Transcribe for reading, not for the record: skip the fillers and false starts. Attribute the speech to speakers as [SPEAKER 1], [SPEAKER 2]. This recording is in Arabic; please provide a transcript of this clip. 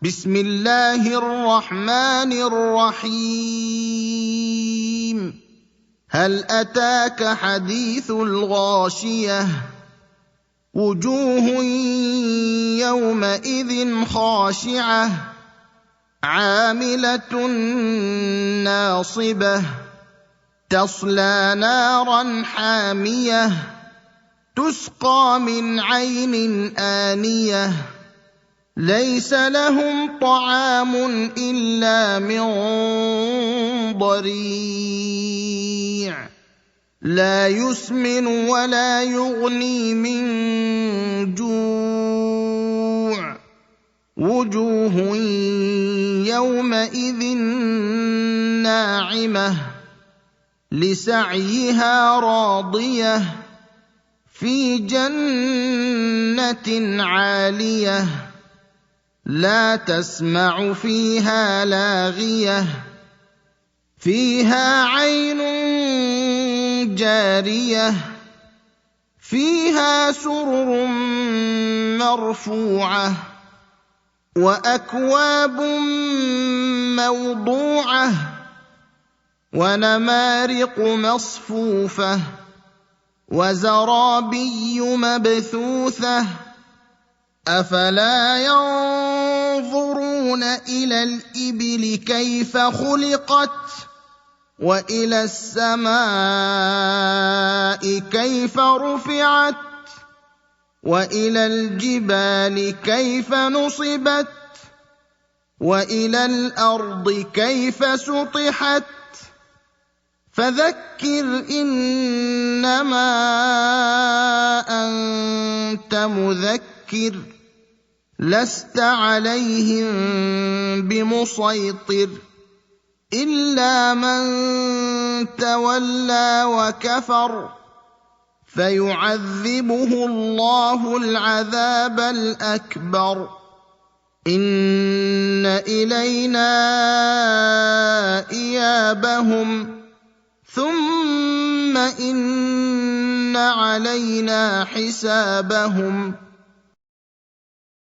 [SPEAKER 1] بسم الله الرحمن الرحيم هل أتاك حديث الغاشية وجوه يومئذ خاشعة عاملة ناصبة تصلى نارا حامية تسقى من عين آنية ليس لهم طعام إلا من ضريع لا يسمن ولا يغني من جوع وجوه يومئذ ناعمة لسعيها راضية في جنة عالية لا تسمع فيها لاغية فيها عين جارية فيها سرر مرفوعة وأكواب موضوعة ونمارق مصفوفة وزرابي مبثوثة أفلا ينظرون إلى الإبل كيف خلقت وإلى السماء كيف رفعت وإلى الجبال كيف نصبت وإلى الأرض كيف سطحت فذكر إنما أنت مذكر لست عليهم بمسيطر إلا من تولى وكفر فيعذبه الله العذاب الأكبر إن إلينا إيابهم ثم إن علينا حسابهم